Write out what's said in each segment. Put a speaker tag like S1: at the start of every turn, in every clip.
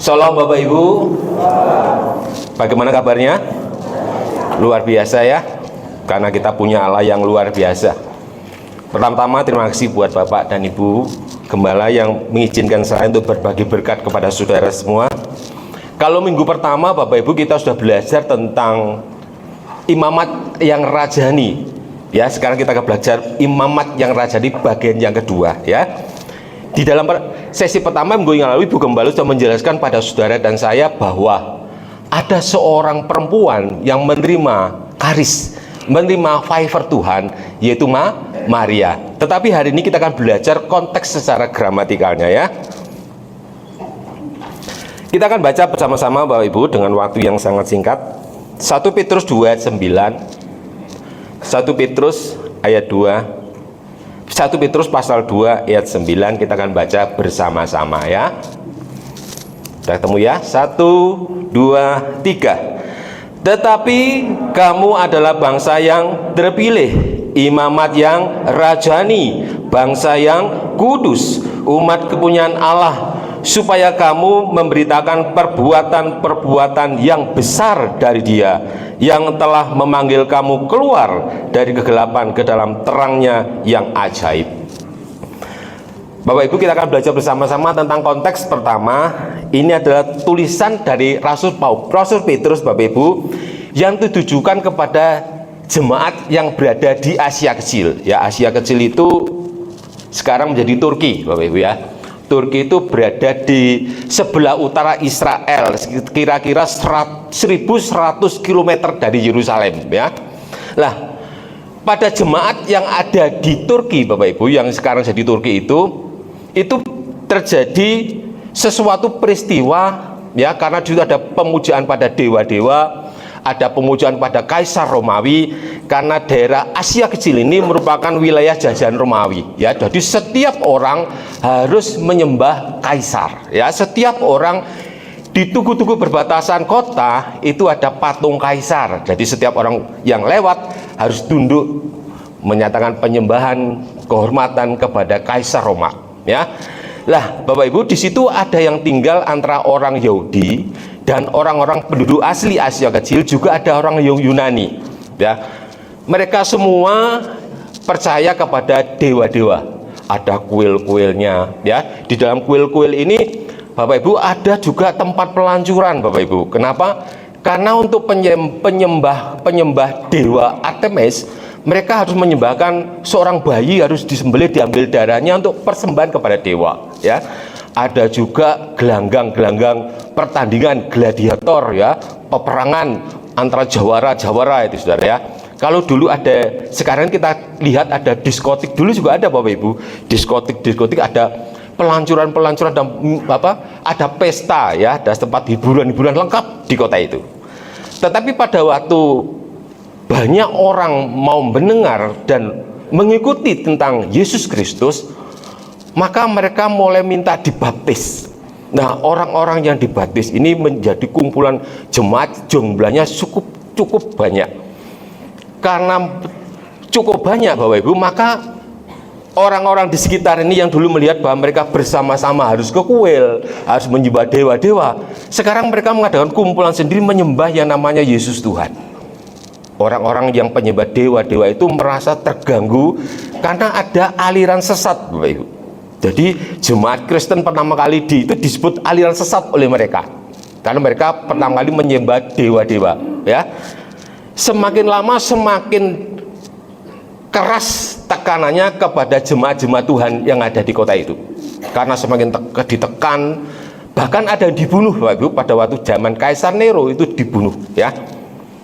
S1: Shalom Bapak Ibu. Bagaimana kabarnya? Luar biasa ya, karena kita punya Allah yang luar biasa. Pertama-tama terima kasih buat Bapak dan Ibu Gembala yang mengizinkan saya untuk berbagi berkat kepada saudara semua. Kalau minggu pertama Bapak Ibu kita sudah belajar tentang imamat yang rajani. Ya, sekarang kita akan belajar imamat yang rajani bagian yang kedua ya. Di dalam sesi pertama minggu yang lalu Ibu Gembala sudah menjelaskan pada saudara dan saya bahwa ada seorang perempuan yang menerima karis, menerima favor Tuhan, yaitu Maria. Tetapi hari ini kita akan belajar konteks secara gramatikalnya ya. Kita akan baca bersama-sama Bapak Ibu dengan waktu yang sangat singkat. 1 Petrus 2 ayat 9, 1 Petrus ayat 2, 1 Petrus pasal 2 ayat 9, kita akan baca bersama-sama ya. Sudah ketemu ya? 1, 2, 3. Tetapi kamu adalah bangsa yang terpilih, imamat yang rajani, bangsa yang kudus, umat kepunyaan Allah, supaya kamu memberitakan perbuatan-perbuatan yang besar dari Dia yang telah memanggil kamu keluar dari kegelapan ke dalam terangnya yang ajaib. Bapak Ibu, kita akan belajar bersama-sama tentang konteks pertama. Ini adalah tulisan dari Rasul Petrus Bapak Ibu yang ditujukan kepada jemaat yang berada di Asia Kecil. Ya, Asia Kecil itu sekarang menjadi Turki Bapak Ibu ya. Turki itu berada di sebelah utara Israel, kira-kira 1100 km dari Yerusalem ya. Lah, pada jemaat yang ada di Turki Bapak Ibu, yang sekarang jadi Turki itu terjadi sesuatu peristiwa ya, karena juga ada pemujaan pada dewa-dewa, ada pemujaan pada Kaisar Romawi, karena daerah Asia Kecil ini merupakan wilayah jajahan Romawi ya. Jadi setiap orang harus menyembah kaisar ya. Setiap orang di tugu-tugu perbatasan kota itu ada patung kaisar. Jadi setiap orang yang lewat harus tunduk menyatakan penyembahan kehormatan kepada Kaisar Roma ya. Lah Bapak Ibu, di situ ada yang tinggal antara orang Yahudi dan orang-orang penduduk asli Asia Kecil, juga ada orang yang Yunani ya. Mereka semua percaya kepada dewa-dewa. Ada kuil-kuilnya ya. Di dalam kuil-kuil ini Bapak Ibu ada juga tempat pelancuran Bapak Ibu. Kenapa? Karena untuk penyembah dewa Artemis, mereka harus menyembahkan seorang bayi, harus disembelih, diambil darahnya untuk persembahan kepada dewa ya. Ada juga gelanggang pertandingan gladiator ya, peperangan antara jawara itu saudara ya. Kalau dulu ada, sekarang kita lihat ada diskotik, dulu juga ada Bapak Ibu, diskotik ada pelancuran dan ada pesta ya, ada tempat hiburan lengkap di kota itu. Tetapi pada waktu banyak orang mau mendengar dan mengikuti tentang Yesus Kristus, maka mereka mulai minta dibaptis. Nah, orang-orang yang dibaptis ini menjadi kumpulan jemaat, jumlahnya cukup banyak. Karena cukup banyak Bapak Ibu, maka orang-orang di sekitar ini yang dulu melihat bahwa mereka bersama-sama harus ke kuil, harus menyembah dewa-dewa, sekarang mereka mengadakan kumpulan sendiri menyembah yang namanya Yesus Tuhan. Orang-orang yang penyembah dewa-dewa itu merasa terganggu karena ada aliran sesat Bapak Ibu. Jadi jemaat Kristen pertama kali itu disebut aliran sesat oleh mereka, karena mereka pertama kali menyembah dewa-dewa ya. Semakin lama semakin keras tekanannya kepada jemaat-jemaat Tuhan yang ada di kota itu, karena semakin ditekan, bahkan ada yang dibunuh Bapak Ibu. Pada waktu zaman Kaisar Nero itu dibunuh ya.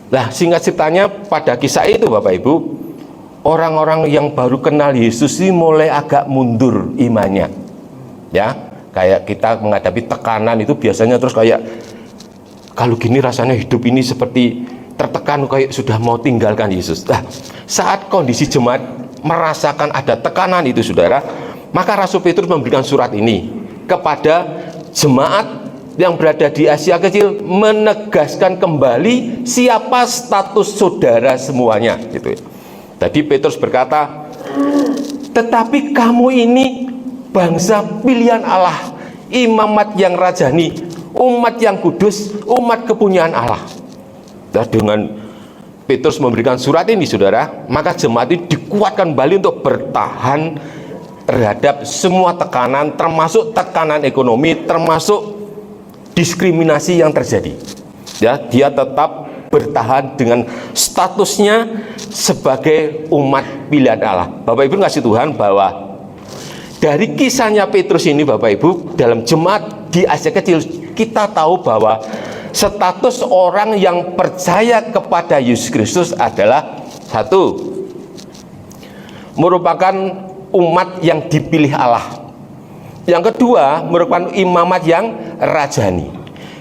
S1: Nah, singkat ceritanya pada kisah itu Bapak Ibu, orang-orang yang baru kenal Yesus ini mulai agak mundur imannya ya. Kayak kita menghadapi tekanan itu biasanya terus kayak, kalau gini rasanya hidup ini seperti tertekan, kayak sudah mau tinggalkan Yesus. Nah, saat kondisi jemaat merasakan ada tekanan itu saudara, maka Rasul Petrus memberikan surat ini kepada jemaat yang berada di Asia Kecil, menegaskan kembali siapa status saudara semuanya gitu. Tadi Petrus berkata, tetapi kamu ini bangsa pilihan Allah, imamat yang rajani, umat yang kudus, umat kepunyaan Allah. Nah, dengan Petrus memberikan surat ini, saudara, maka jemaat ini dikuatkan kembali untuk bertahan terhadap semua tekanan, termasuk tekanan ekonomi, termasuk diskriminasi yang terjadi. Ya, dia tetap bertahan dengan statusnya sebagai umat pilihan Allah. Bapak Ibu kasih Tuhan, bahwa dari kisahnya Petrus ini, Bapak Ibu, dalam jemaat di Asia Kecil, kita tahu bahwa status orang yang percaya kepada Yesus Kristus adalah satu, merupakan umat yang dipilih Allah. Yang kedua, merupakan imamat yang rajani.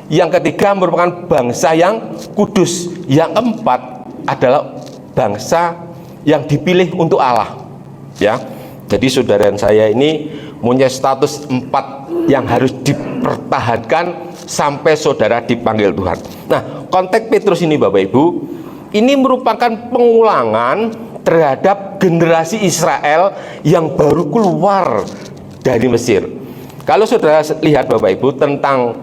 S1: Yang ketiga, merupakan bangsa yang kudus. Yang keempat adalah bangsa yang dipilih untuk Allah. Ya, jadi saudara saya ini punya status 4 yang harus dipertahankan sampai saudara dipanggil Tuhan. Nah, konteks Petrus ini, Bapak Ibu, ini merupakan pengulangan terhadap generasi Israel yang baru keluar dari Mesir. Kalau saudara lihat, Bapak Ibu, tentang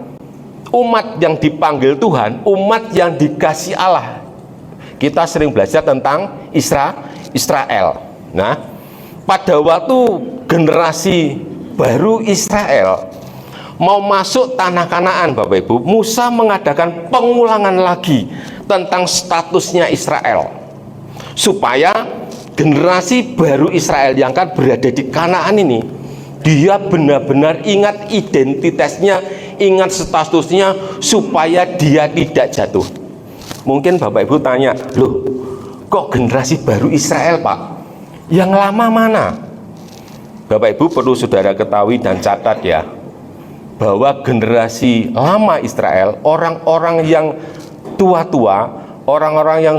S1: umat yang dipanggil Tuhan, umat yang dikasih Allah, kita sering belajar tentang Israel. Nah, pada waktu generasi baru Israel mau masuk tanah Kanaan, Bapak Ibu, Musa mengadakan pengulangan lagi tentang statusnya Israel, supaya generasi baru Israel yang akan berada di Kanaan ini, dia benar-benar ingat identitasnya, ingat statusnya, supaya dia tidak jatuh. Mungkin Bapak Ibu tanya, loh, kok generasi baru Israel, Pak? Yang lama mana? Bapak Ibu perlu saudara ketahui dan catat ya, bahwa generasi lama Israel, orang-orang yang tua-tua, orang-orang yang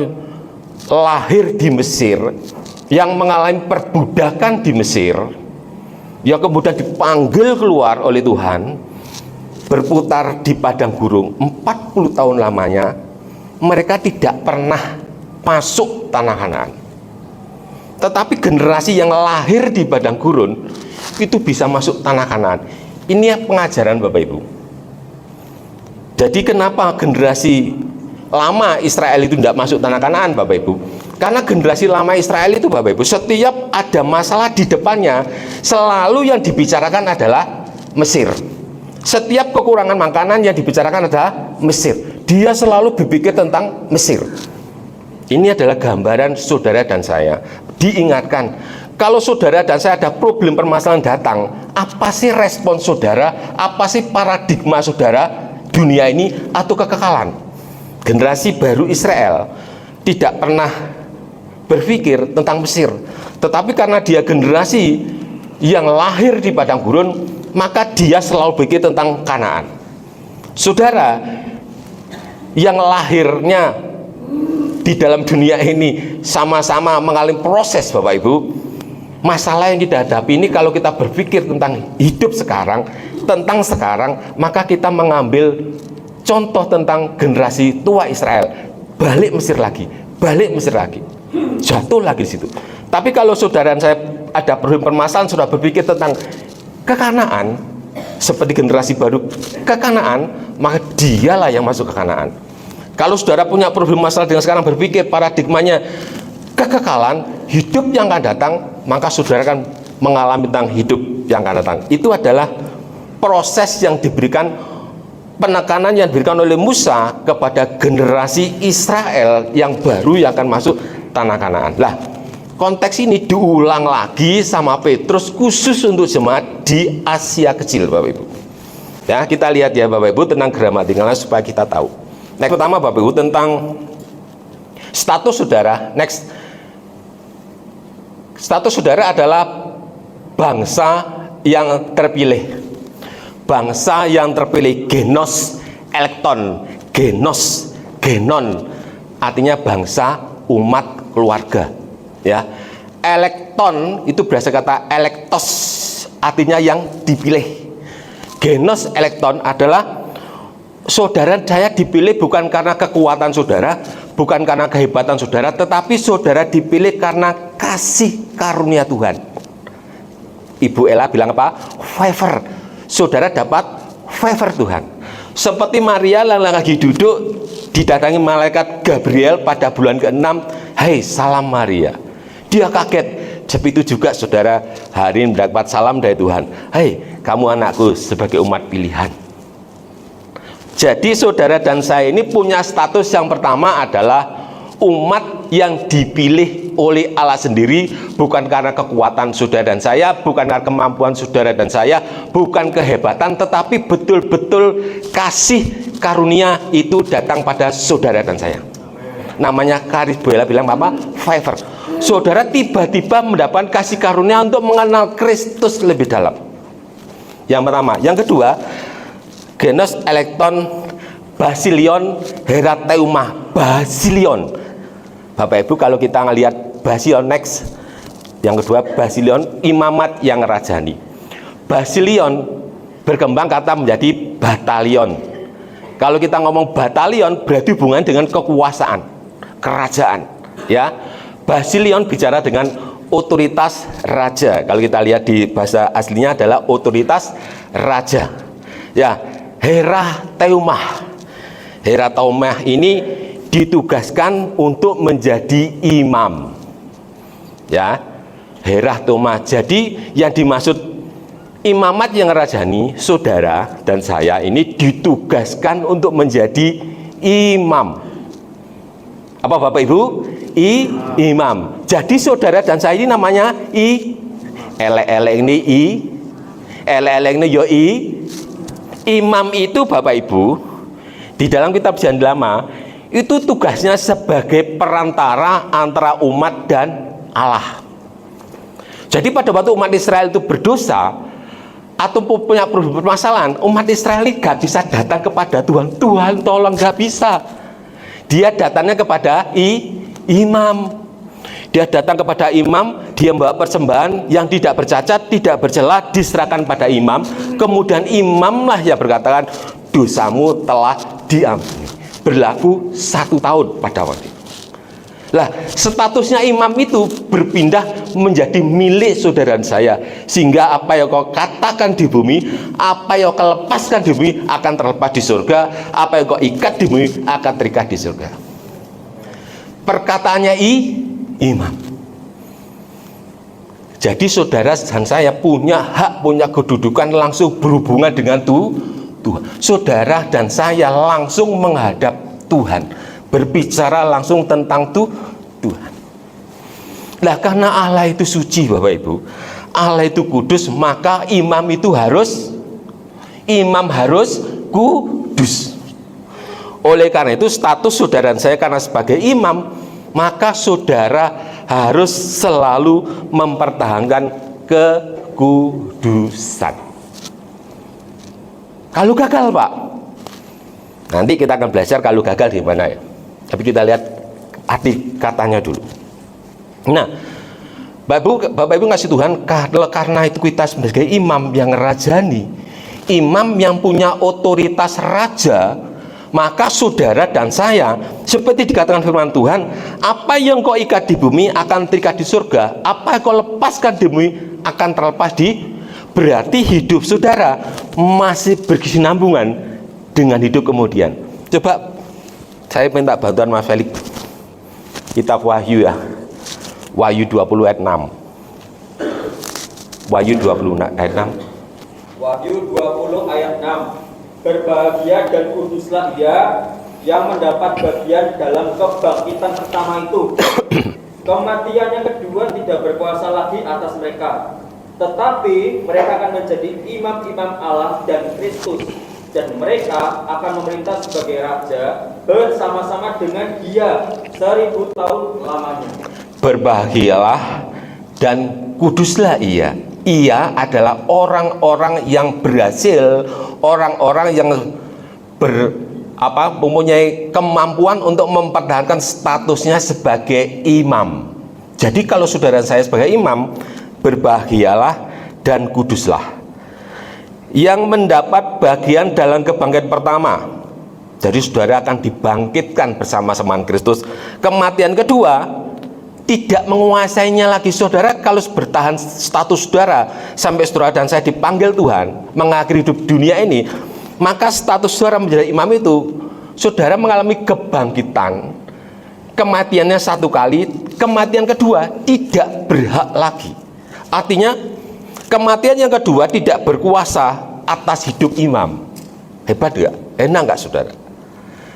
S1: lahir di Mesir, yang mengalami perbudakan di Mesir, yang kemudian dipanggil keluar oleh Tuhan, berputar di padang gurun 40 tahun lamanya, mereka tidak pernah masuk tanah Kanaan. Tetapi generasi yang lahir di padang gurun itu bisa masuk tanah Kanaan. Ini pengajaran Bapak Ibu. Jadi kenapa generasi lama Israel itu tidak masuk tanah Kanaan, Bapak Ibu? Karena generasi lama Israel itu, Bapak Ibu, setiap ada masalah di depannya, selalu yang dibicarakan adalah Mesir. Setiap kekurangan makanan yang dibicarakan adalah Mesir. Dia selalu berpikir tentang Mesir. Ini adalah gambaran saudara dan saya. Diingatkan, kalau saudara dan saya ada problem permasalahan datang, apa sih respon saudara? Apa sih paradigma saudara dunia ini atau kekekalan? Generasi baru Israel tidak pernah berpikir tentang Mesir, tetapi karena dia generasi yang lahir di padang gurun, maka dia selalu berpikir tentang Kanaan. Saudara yang lahirnya di dalam dunia ini sama-sama mengalami proses, Bapak Ibu, masalah yang kita hadapi ini, kalau kita berpikir tentang hidup sekarang, tentang sekarang, maka kita mengambil contoh tentang generasi tua Israel, balik Mesir lagi, jatuh lagi di situ. Tapi kalau saudara dan saya ada permasalahan, sudah berpikir tentang ke Kanaan, seperti generasi baru ke Kanaan, maka dialah yang masuk ke Kanaan. Kalau saudara punya problem masalah dengan sekarang, berpikir paradigmanya kekekalan, hidup yang akan datang, maka saudara akan mengalami tentang hidup yang akan datang. Itu adalah proses yang diberikan, penekanan yang diberikan oleh Musa kepada generasi Israel yang baru yang akan masuk tanah Kanaan. Lah, konteks ini diulang lagi sama Petrus khusus untuk jemaat di Asia Kecil, Bapak Ibu. Ya, kita lihat ya Bapak Ibu tentang gramatikal supaya kita tahu. Next, pertama Bapak Ibu tentang status saudara. Next, status saudara adalah bangsa yang terpilih. Bangsa yang terpilih, genos elekton, genos, genon, artinya bangsa, umat, keluarga. Ya, elekton itu berasal kata elektos, artinya yang dipilih. Genos elekton adalah saudara saya dipilih bukan karena kekuatan saudara, bukan karena kehebatan saudara, tetapi saudara dipilih karena kasih karunia Tuhan. Ibu Ella bilang apa? Favor. Saudara dapat favor Tuhan. Seperti Maria yang lagi duduk didatangi malaikat Gabriel pada bulan ke-6, "Hai, salam Maria." Dia kaget. Begitu juga saudara hari ini mendapat salam dari Tuhan, "Hai, kamu anakku sebagai umat pilihan." Jadi saudara dan saya ini punya status yang pertama adalah umat yang dipilih oleh Allah sendiri, bukan karena kekuatan saudara dan saya, bukan karena kemampuan saudara dan saya, bukan kehebatan, tetapi betul-betul kasih karunia itu datang pada saudara dan saya. Namanya karis, Bella bilang apa? Favor. Saudara tiba-tiba mendapat kasih karunia untuk mengenal Kristus lebih dalam. Yang pertama. Yang kedua, genus elekton basilion herateuma. Basilion. Bapak Ibu, kalau kita ngelihat basilion next, yang kedua basilion imamat yang rajani. Basilion berkembang kata menjadi batalion. Kalau kita ngomong batalion berarti hubungan dengan kekuasaan, kerajaan, ya. Basilion bicara dengan otoritas raja. Kalau kita lihat di bahasa aslinya adalah otoritas raja. Ya, herateumah. Herateumah ini ditugaskan untuk menjadi imam, ya, herateumah. Jadi yang dimaksud imamat yang rajani, saudara dan saya ini ditugaskan untuk menjadi imam. Apa Bapak Ibu? Imam. Jadi saudara dan saya ini namanya imam itu Bapak Ibu. Di dalam kitab Perjanjian Lama itu tugasnya sebagai perantara antara umat dan Allah. Jadi pada waktu umat Israel itu berdosa atau punya permasalahan, umat Israel gak bisa datang kepada Tuhan. Tuhan tolong, gak bisa. Dia datangnya kepada imam. Dia datang kepada imam, dia membawa persembahan yang tidak bercacat, tidak bercela, diserahkan pada imam. Kemudian imamlah yang berkatakan, "Dosamu telah diampuni." Berlaku 1 tahun pada waktu itu. Lah, statusnya imam itu berpindah menjadi milik saudara dan saya, sehingga apa yang kau katakan di bumi, apa yang kau lepaskan di bumi akan terlepas di surga, apa yang kau ikat di bumi akan terikat di surga. Perkataannya imam. Jadi saudara dan saya punya hak, punya kedudukan langsung berhubungan dengan Tuhan. Saudara dan saya langsung menghadap Tuhan, berbicara langsung tentang Tuhan. Nah, karena Allah itu suci Bapak Ibu, Allah itu kudus, maka imam harus kudus. Oleh karena itu status saudara dan saya karena sebagai imam, maka saudara harus selalu mempertahankan kekudusan. Kalau gagal, Pak, nanti kita akan belajar kalau gagal di mana ya. Tapi kita lihat arti katanya dulu. Nah, Bapak Ibu ngasih Tuhan, karena itu kita sebagai imam yang rajani, imam yang punya otoritas raja, maka saudara dan saya, seperti dikatakan firman Tuhan, apa yang kau ikat di bumi akan terikat di surga, apa yang kau lepaskan di bumi akan terlepas di. Berarti hidup saudara masih berkesinambungan dengan hidup kemudian. Coba saya minta bantuan Mas Felix. Kitab Wahyu ya. Wahyu 20 ayat 6. Wahyu 20 ayat 6.
S2: Wahyu 20 ayat 6. Berbahagia dan kuduslah ia yang mendapat bagian dalam kebangkitan pertama itu. Kematian yang kedua tidak berkuasa lagi atas mereka, tetapi mereka akan menjadi imam-imam Allah dan Kristus, dan mereka akan memerintah sebagai raja bersama-sama dengan Dia 1000 tahun lamanya. Berbahagialah
S1: dan kuduslah ia. Ia adalah orang-orang yang berhasil, orang-orang yang mempunyai kemampuan untuk mempertahankan statusnya sebagai imam. Jadi kalau saudara saya sebagai imam, berbahagialah dan kuduslah, yang mendapat bagian dalam kebangkitan pertama. Jadi saudara akan dibangkitkan bersama-sama Kristus. Kematian kedua tidak menguasainya lagi saudara. Kalau bertahan status saudara sampai saudara dan saya dipanggil Tuhan mengakhiri hidup dunia ini, Maka status saudara menjadi imam itu, saudara mengalami kebangkitan. Kematiannya satu kali, kematian kedua tidak berhak lagi. Artinya kematian yang kedua tidak berkuasa atas hidup imam. Hebat gak? Enak gak saudara?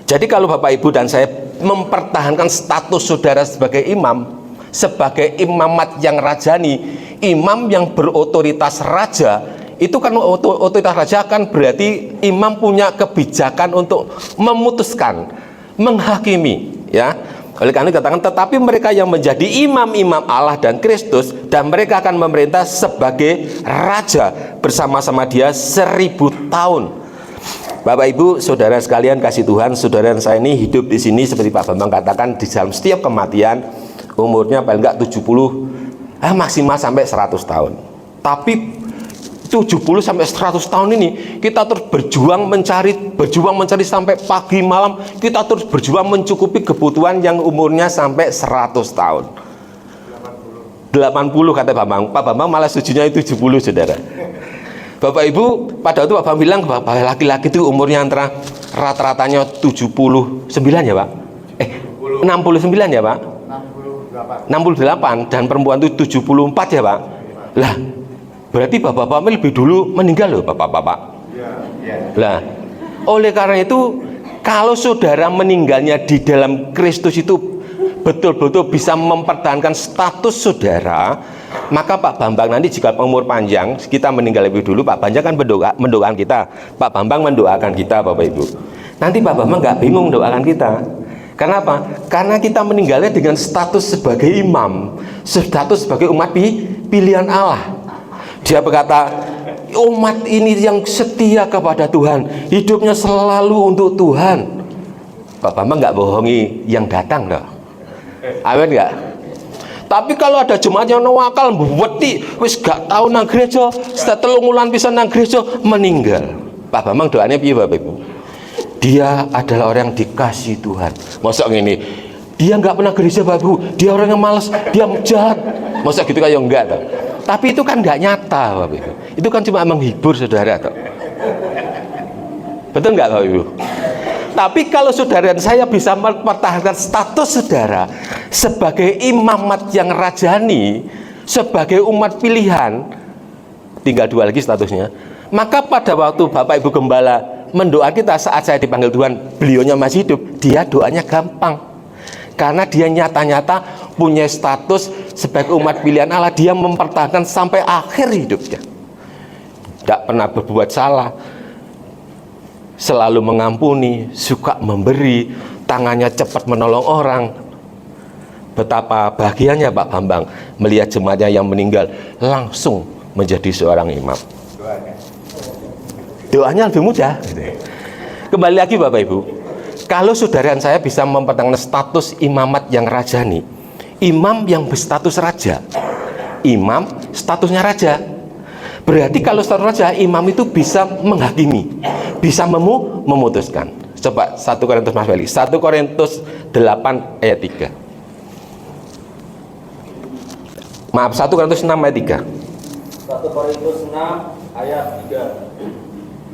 S1: Jadi kalau Bapak Ibu dan saya mempertahankan status saudara sebagai imam, sebagai imamat yang rajani, imam yang berotoritas raja, itu kan otoritas raja kan berarti imam punya kebijakan untuk memutuskan, menghakimi, ya. Oleh karena dikatakan, tetapi mereka yang menjadi imam-imam Allah dan Kristus, dan mereka akan memerintah sebagai raja bersama-sama dia 1000 tahun. Bapak Ibu, saudara sekalian kasih Tuhan, saudara saya ini hidup di sini seperti Pak Bambang katakan, di dalam setiap kematian umurnya paling enggak 70, maksimal sampai 100 tahun. Tapi 70 sampai 100 tahun ini kita terus berjuang mencari sampai pagi malam, kita terus berjuang mencukupi kebutuhan yang umurnya sampai 100 tahun. 80 kata Pak Bambang malah setujunya 70, saudara. Bapak Ibu, pada waktu Pak Bambang bilang bahwa laki-laki itu umurnya antara rata-ratanya 79 ya Pak? 69 ya Pak? 68 dan perempuan itu 74 ya Pak? Lah, berarti bapak-bapak lebih dulu meninggal loh bapak-bapak. Lah, oleh karena itu kalau saudara meninggalnya di dalam Kristus itu betul-betul bisa mempertahankan status saudara, maka Pak Bambang nanti jika umur panjang, kita meninggal lebih dulu, Pak Bambang kan mendoakan kita, Pak Bambang mendoakan kita Bapak Ibu. Nanti Pak Bambang nggak bingung mendoakan kita. Kenapa? Karena kita meninggalnya dengan status sebagai imam, status sebagai umat pilihan Allah. Dia berkata, umat ini yang setia kepada Tuhan, hidupnya selalu untuk Tuhan. Pak Bambang nggak bohongi yang datang loh. Amin nggak? Tapi kalau ada jemaat yang nawakal, wedi, wis gak tahu nang gereja, setelah 3 wulan pisan nang gereja, meninggal. Pak Bambang doanya piye Bapak Ibu? Dia adalah orang yang dikasih Tuhan. Masa gini, dia nggak pernah gereja Bapak Ibu, dia orang yang malas, dia jahat. Masa gitu kayak enggak toh? Tapi itu kan nggak nyata Bapak Ibu. Itu kan cuma menghibur saudara toh. Betul nggak Bapak Ibu? Tapi kalau saudara dan saya bisa mempertahankan status saudara sebagai imamat yang rajani, sebagai umat pilihan, tinggal 2 lagi statusnya, maka pada waktu Bapak Ibu Gembala mendoa kita saat saya dipanggil Tuhan, beliaunya masih hidup, dia doanya gampang. Karena dia nyata-nyata punya status sebagai umat pilihan Allah, dia mempertahankan sampai akhir hidupnya. Tidak pernah berbuat salah, selalu mengampuni, suka memberi, tangannya cepat menolong orang. Betapa bahagianya Pak Bambang melihat jemaatnya yang meninggal langsung menjadi seorang imam. Doanya lebih mudah. Kembali lagi Bapak Ibu, kalau saudara dan saya bisa mempertahankan status imamat yang rajani, imam yang berstatus raja, imam statusnya raja, berarti kalau status raja, imam itu bisa menghakimi, bisa memutuskan. Coba 1 Korintus Mas Feli, 1 Korintus 8 ayat 3. Maaf, 1 Korintus 6 ayat 3.
S2: 1 Korintus 6 ayat 3.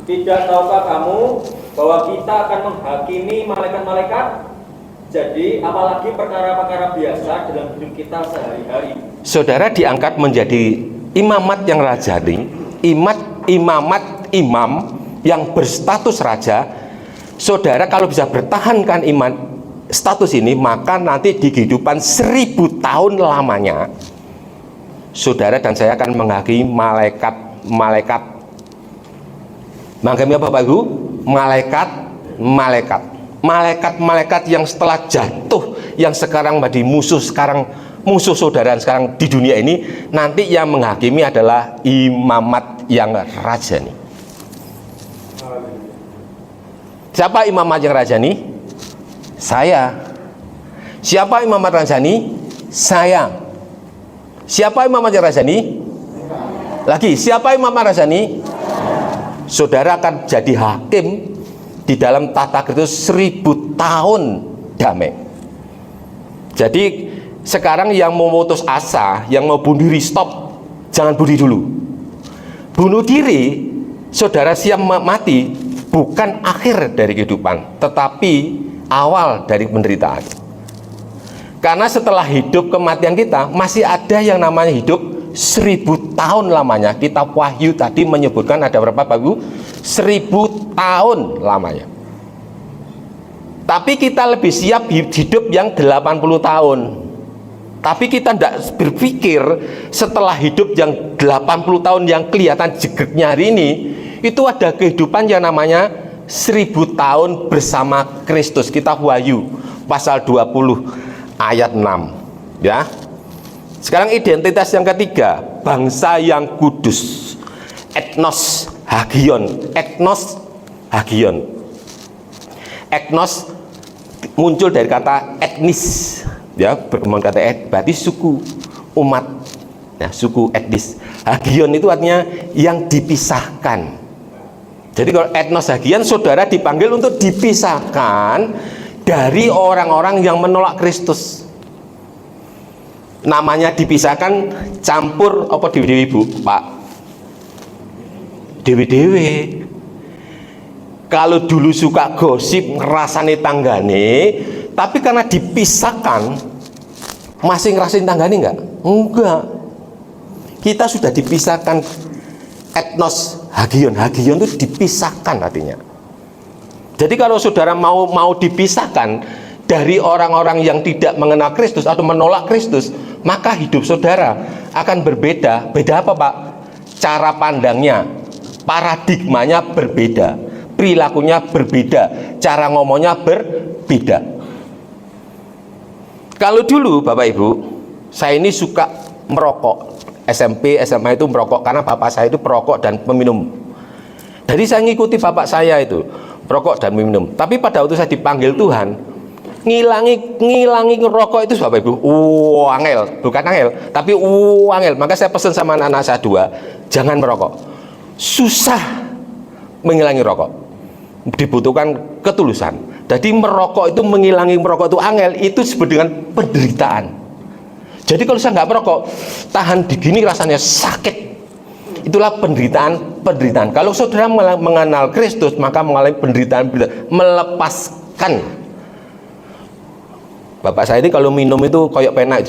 S2: Tidak tahukah kamu bahwa kita akan menghakimi malaikat-malaikat? Jadi apalagi perkara-perkara biasa dalam hidup kita sehari-hari. Saudara diangkat menjadi imamat yang rajani, imam yang berstatus raja. Saudara kalau bisa bertahankan iman status ini, maka nanti di kehidupan 1000 tahun lamanya, saudara dan saya akan menghakimi malaikat. Makanya Bapak Ibu, malaikat yang setelah jatuh, yang sekarang menjadi musuh, sekarang musuh saudara sekarang di dunia ini, nanti yang menghakimi adalah imamat yang rajani. Siapa imamat yang rajani? Saya. Siapa imamat rajani? Saya. Siapa imamat yang rajani? Lagi, siapa imamat rajani? Saudara akan jadi hakim di dalam tata Kristus 1000 tahun damai. Jadi sekarang yang mau putus asa, yang mau bunuh diri, stop, jangan bunuh diri dulu. Bunuh diri, saudara siap mati,
S1: bukan akhir dari kehidupan, tetapi awal dari penderitaan. Karena setelah hidup kematian kita, masih ada yang namanya hidup 1000 tahun lamanya. Kitab Wahyu tadi menyebutkan ada berapa Bapak Ibu? 1000 tahun lamanya. Tapi kita lebih siap hidup yang 80 tahun. Tapi kita tidak berpikir setelah hidup yang 80 tahun yang kelihatan jegreknya hari ini, itu ada kehidupan yang namanya 1000 tahun bersama Kristus. Kitab Wahyu pasal 20 ayat 6 ya. Sekarang identitas yang ketiga, bangsa yang kudus. Etnos hagion. Etnos hagion. Etnos muncul dari kata etnis ya, berkembang kata berarti suku, umat. Nah, suku etnis. Hagion itu artinya yang dipisahkan. Jadi kalau etnos hagion, saudara dipanggil untuk dipisahkan dari orang-orang yang menolak Kristus. Namanya dipisahkan, campur apa dewi-dewi Bu? Pak, dewi-dewi. Kalau dulu suka gosip ngerasani tanggane, tapi karena dipisahkan, masih ngerasain tanggane enggak? Enggak. Kita sudah dipisahkan. Etnos hagion. Hagion itu dipisahkan artinya. Jadi kalau saudara mau dipisahkan dari orang-orang yang tidak mengenal Kristus atau menolak Kristus, maka hidup saudara akan berbeda. Beda apa Pak? Cara pandangnya, paradigmanya berbeda, perilakunya berbeda, cara ngomongnya berbeda. Kalau dulu Bapak Ibu, saya ini suka merokok. SMP, SMA itu merokok karena bapak saya itu perokok dan peminum. Jadi saya ngikuti bapak saya itu perokok dan minum. Tapi pada waktu saya dipanggil Tuhan, ngilangi rokok itu Bapak Ibu, angel, bukan angel, tapi angel. Maka saya pesan sama anak-anak saya 2, jangan merokok. Susah menghilangi rokok. Dibutuhkan ketulusan. Jadi merokok itu menghilangi merokok itu angel, itu disebut dengan penderitaan. Jadi kalau saya nggak merokok, tahan begini rasanya sakit. Itulah penderitaan. Kalau saudara mengenal Kristus, maka mengalami penderitaan, melepaskan. Bapak saya ini kalau minum itu kayak pena,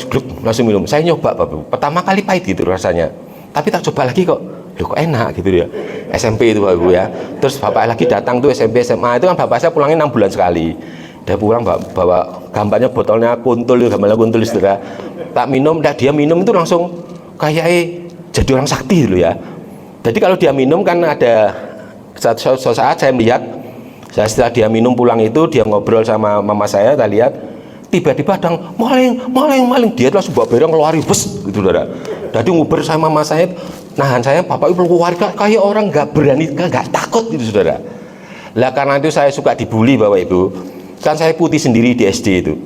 S1: langsung minum. Saya nyoba Bapak, pertama kali pahit gitu rasanya, tapi tak coba lagi kok, loh kok enak gitu ya. SMP itu Bapak ya. Terus bapak lagi datang tuh SMP SMA itu kan bapak saya pulangnya 6 bulan sekali. Dia pulang bawa gambarnya botolnya kuntul, gambarnya kuntul saudara. Tak minum, dia minum itu langsung kayak jadi orang sakti dulu ya. Jadi kalau dia minum kan ada suatu saat saya melihat, setelah dia minum pulang itu dia ngobrol sama mama saya lihat, tiba-tiba ada maling, dia langsung bawa barang keluarin bus gitu saudara. Jadi nguber sama mama saya, nahan saya, bapak itu keluar kayak orang nggak berani, nggak takut gitu saudara. Lah karena itu saya suka dibully Bapak Ibu. Kan saya putih sendiri di SD itu.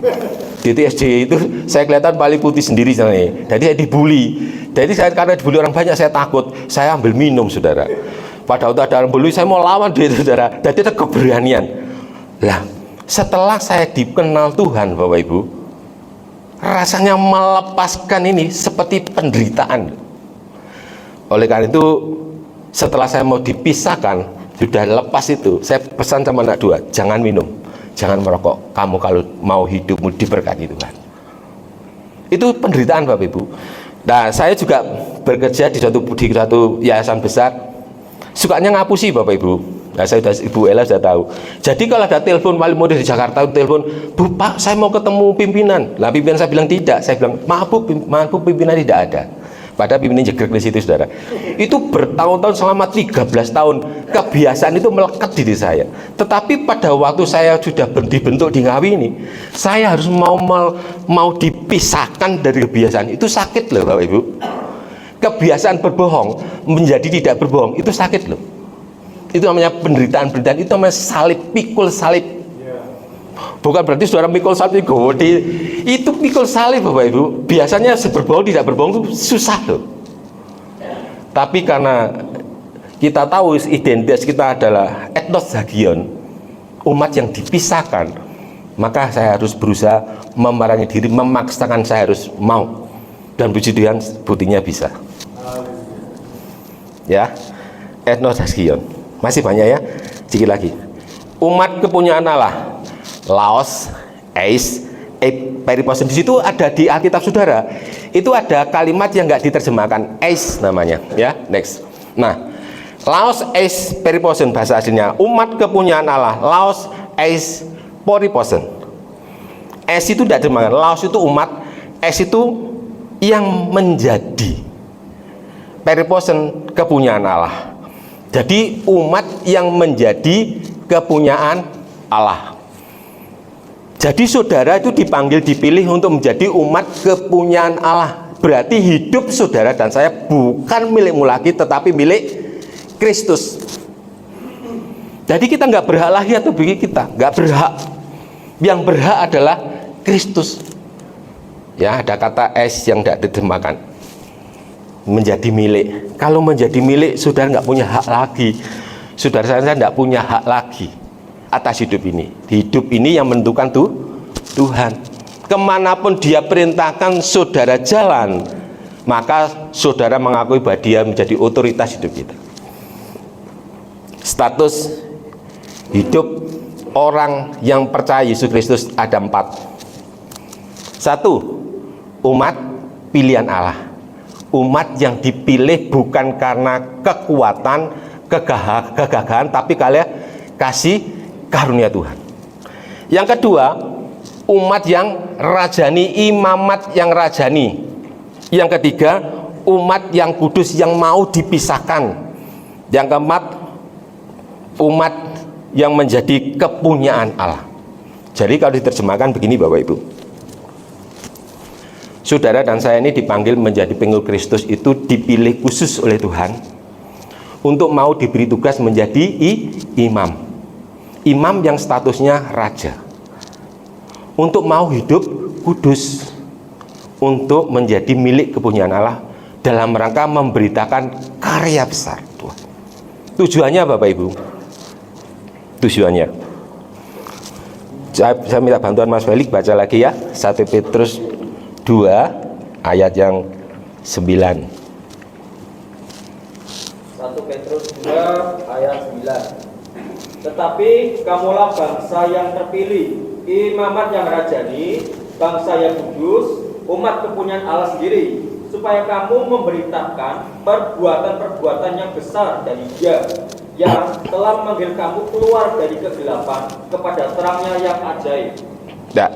S1: Di SD itu saya kelihatan paling putih sendiri sana. Jadi saya dibully. Jadi saya karena dibully orang banyak saya takut. Saya ambil minum saudara. Pada waktu ada orang bully saya mau lawan dia saudara. Jadi itu keberanian. Lah setelah saya dikenal Tuhan Bapak Ibu, rasanya melepaskan ini seperti penderitaan. Oleh karena itu setelah saya mau dipisahkan, sudah lepas itu, saya pesan sama anak 2, jangan minum, jangan merokok. Kamu kalau mau hidupmu diberkati Tuhan. Itu penderitaan Bapak Ibu. Nah, saya juga bekerja di satu yayasan besar. Sukanya ngapusi Bapak Ibu. Nah, saya sudah, Ibu Ella sudah tahu. Jadi kalau ada telepon paling mudah di Jakarta, telepon, Bu Pak, saya mau ketemu pimpinan. Lah pimpinan saya bilang tidak. Saya bilang maaf Bu, pimpinan tidak ada. Padahal pimpinan jegrek di situ saudara. Itu bertahun-tahun, selama 13 tahun kebiasaan itu melekat di diri saya. Tetapi pada waktu saya sudah dibentuk di Ngawi ini, saya harus mau dipisahkan dari kebiasaan. Itu sakit loh Bapak Ibu. Kebiasaan berbohong menjadi tidak berbohong, itu sakit loh. Itu namanya penderitaan, itu namanya salib, pikul salib. Bukan berarti saudara pikul salib itu pikul salib Bapak Ibu. Biasanya berbohong tidak berbohong itu susah loh. Tapi karena kita tahu identitas kita adalah etnos hagion, umat yang dipisahkan, maka saya harus berusaha memerangi diri, memaksakan saya harus mau. Dan puji Tuhan buktinya bisa. Ya, etnos hagion. Masih banyak ya. Sedikit lagi. Umat kepunyaan Allah. Laos, eis, periposen. Di situ ada di Alkitab saudara. Itu ada kalimat yang nggak diterjemahkan. Eis namanya. Ya, next. Nah, Laos, eis, periposen bahasa aslinya. Umat kepunyaan Allah. Laos, eis, periposen. Es itu tidak diterjemahkan. Laos itu umat. Es itu yang menjadi. Periposen kepunyaan Allah. Jadi umat yang menjadi kepunyaan Allah. Jadi saudara itu dipanggil, dipilih untuk menjadi umat kepunyaan Allah. Berarti hidup saudara dan saya bukan milikmu lagi, tetapi milik Kristus. Jadi kita nggak berhak lagi atau bagi kita, nggak berhak. Yang berhak adalah Kristus. Ya, ada kata es yang tidak diterjemahkan. Menjadi milik. Kalau menjadi milik, saudara nggak punya hak lagi. Saudara saya tidak punya hak lagi atas hidup ini. Hidup ini yang menentukan Tuhan. Kemanapun dia perintahkan saudara jalan, maka saudara mengakui bahwa dia menjadi otoritas hidup kita. Status hidup orang yang percaya Yesus Kristus ada 4. 1, umat pilihan Allah. Umat yang dipilih bukan karena kekuatan, kegagahan, tapi kalian kasih karunia Tuhan. Yang kedua, umat yang rajani, imamat yang rajani. Yang ketiga, umat yang kudus yang mau dipisahkan. Yang keempat, umat yang menjadi kepunyaan Allah. Jadi kalau diterjemahkan begini Bapak Ibu, saudara dan saya ini dipanggil menjadi pengikut Kristus, itu dipilih khusus oleh Tuhan untuk mau diberi tugas menjadi imam. Imam yang statusnya raja. Untuk mau hidup kudus, untuk menjadi milik kepunyaan Allah dalam rangka memberitakan karya besar Tuhan. Tujuannya Bapak Ibu, tujuannya, saya minta bantuan Mas Felix baca lagi ya, 1 Petrus 2 ayat yang 9.
S2: 1 Petrus 2 ayat 9. Tetapi kamulah bangsa yang terpilih, imamat yang rajani, bangsa yang kudus, umat kepunyaan Allah sendiri, supaya kamu memberitakan perbuatan-perbuatan yang besar dari Dia yang telah memanggil kamu keluar dari kegelapan kepada terangnya yang ajaib.
S1: Nah,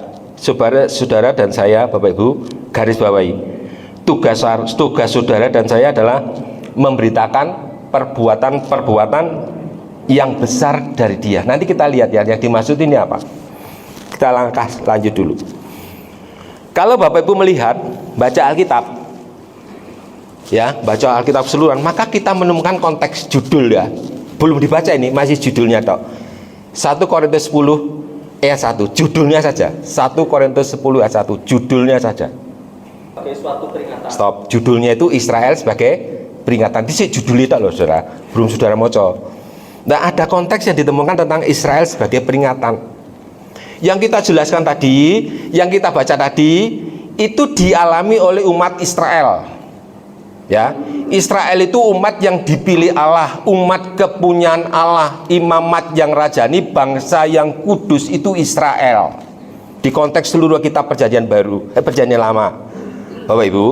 S1: saudara dan saya, Bapak Ibu, garis bawahi, tugas saudara dan saya adalah memberitakan perbuatan-perbuatan yang besar dari Dia. Nanti kita lihat ya, yang dimaksud ini apa. Kita lanjut dulu. Kalau Bapak Ibu melihat, baca Alkitab, ya, baca Alkitab keseluruhan, maka kita menemukan konteks judul ya. Belum dibaca ini, masih judulnya toh. 1 Korintus 10 ayat 1, judulnya saja. 1 Korintus 10 ayat 1, judulnya saja.
S2: Sebagai suatu peringatan.
S1: Stop, judulnya itu Israel sebagai peringatan. Ini judulnya loh saudara, belum saudara moco. Nah, ada konteks yang ditemukan tentang Israel sebagai peringatan. Yang kita jelaskan tadi, yang kita baca tadi, itu dialami oleh umat Israel. Ya, Israel itu umat yang dipilih Allah, umat kepunyaan Allah, imamat yang rajani, bangsa yang kudus, itu Israel. Di konteks seluruh kitab Perjanjian Baru, Perjanjian Lama, Bapak Ibu.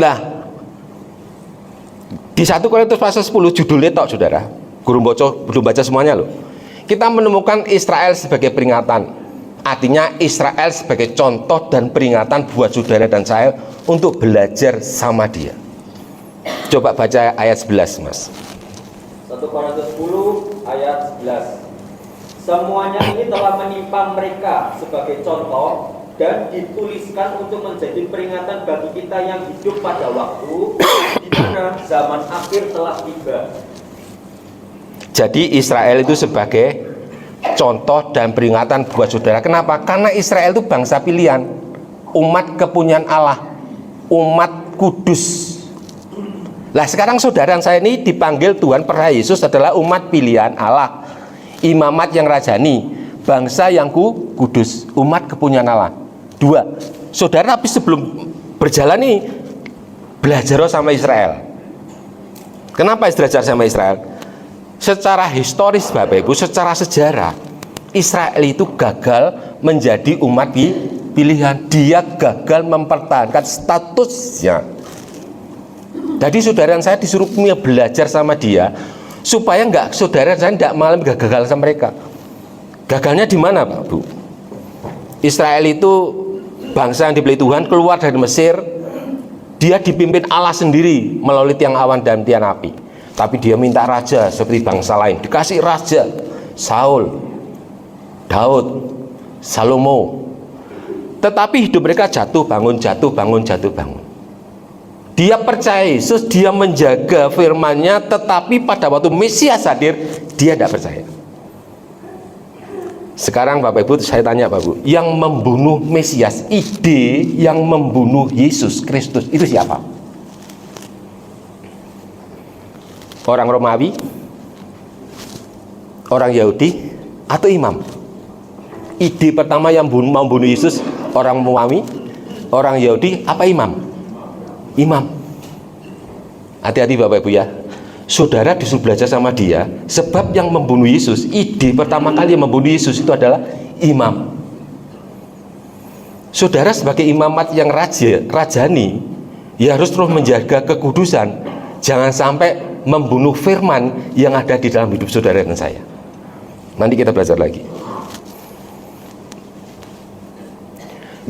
S1: Nah, di 1 Korintus pasal 10 judulnya tok saudara. Guru belum baca semuanya loh. Kita menemukan Israel sebagai peringatan. Artinya Israel sebagai contoh dan peringatan buat saudara dan saya untuk belajar sama dia. Coba baca ayat 11 Mas.
S2: 1 Korintus 10 ayat 11. Semuanya ini telah menimpa mereka sebagai contoh dan dituliskan untuk menjadi peringatan bagi kita yang hidup pada waktu di mana zaman akhir telah tiba.
S1: Jadi Israel itu sebagai contoh dan peringatan buat saudara. Kenapa? Karena Israel itu bangsa pilihan, umat kepunyaan Allah, umat kudus. Nah sekarang saudara dan saya ini dipanggil Tuhan percaya Yesus adalah umat pilihan Allah, imamat yang rajani, bangsa yang kudus, umat kepunyaan Allah. 2, saudara tapi sebelum berjalan nih belajar sama Israel. Kenapa belajar sama Israel? secara historis Bapak Ibu, secara sejarah, Israel itu gagal menjadi umat pilihan. Dia gagal mempertahankan statusnya. Jadi saudara saya disuruh belajar sama dia supaya saudara saya tidak mengalami gagal sama mereka. Gagalnya di mana Pak Bu? Israel itu bangsa yang dipilih Tuhan, keluar dari Mesir. Dia dipimpin Allah sendiri melalui tiang awan dan tiang api. Tapi dia minta raja seperti bangsa lain. Dikasih raja, Saul, Daud, Salomo. Tetapi hidup mereka jatuh bangun, jatuh bangun, jatuh bangun. Dia percaya Yesus, dia menjaga firman-Nya, tetapi pada waktu Mesias hadir, dia tidak percaya. Sekarang Bapak Ibu, saya tanya Bapak Ibu, yang membunuh Mesias, ide yang membunuh Yesus Kristus, itu siapa? Orang Romawi, orang Yahudi, atau imam? Ide pertama yang mau bunuh Yesus, orang Romawi, orang Yahudi, apa imam? Imam. Hati-hati Bapak Ibu ya. Saudara disuruh belajar sama dia, sebab yang membunuh Yesus, ide pertama kali yang membunuh Yesus itu adalah imam. Saudara sebagai imamat yang rajani, ya harus terus menjaga kekudusan. Jangan sampai membunuh firman yang ada di dalam hidup saudara dan saya. Nanti kita belajar lagi.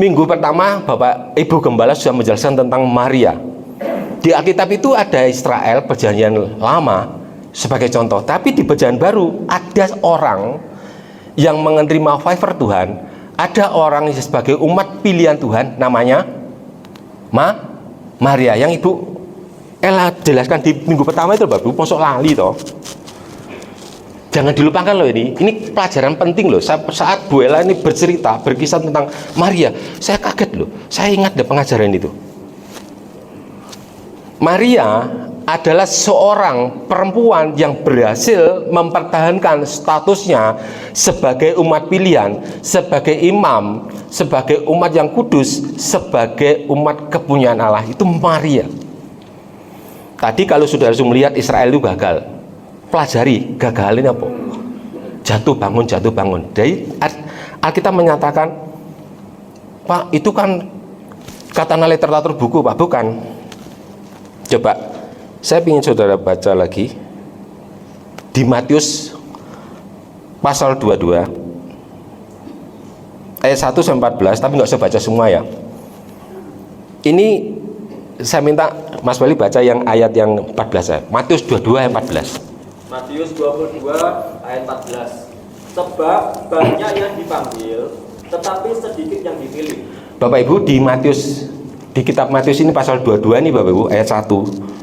S1: Minggu pertama Bapak Ibu Gembala sudah menjelaskan tentang Maria. Di Alkitab itu ada Israel perjanjian lama sebagai contoh, tapi di perjanjian baru ada orang yang menerima favor Tuhan, ada orang sebagai umat pilihan Tuhan namanya Maria, yang Ibu Ella jelaskan di minggu pertama itu Bapak Ibu, masuk lali toh. Jangan dilupakan loh ini pelajaran penting loh. Saat Bu Ella ini bercerita, berkisah tentang Maria, saya kaget loh, saya ingat ada pengajaran itu. Maria adalah seorang perempuan yang berhasil mempertahankan statusnya sebagai umat pilihan, sebagai imam, sebagai umat yang kudus, sebagai umat kepunyaan Allah. Itu Maria. Tadi kalau saudara melihat Israel itu gagal, pelajari gagalin apa? Jatuh bangun, jatuh bangun. Jadi Alkitab menyatakan, Pak, itu kan kata literatur buku Pak, bukan. Coba, saya ingin saudara baca lagi di Matius pasal 22 ayat 1 sampai 14, tapi nggak usah baca semua ya. Ini saya minta Mas Wali baca yang ayat yang 14 ya. Matius 22 ayat 14.
S2: Matius 22 ayat 14. Sebab banyak yang dipanggil, tetapi sedikit yang dipilih. Bapak Ibu,
S1: di kitab Matius ini pasal 22 nih Bapak Ibu, ayat 1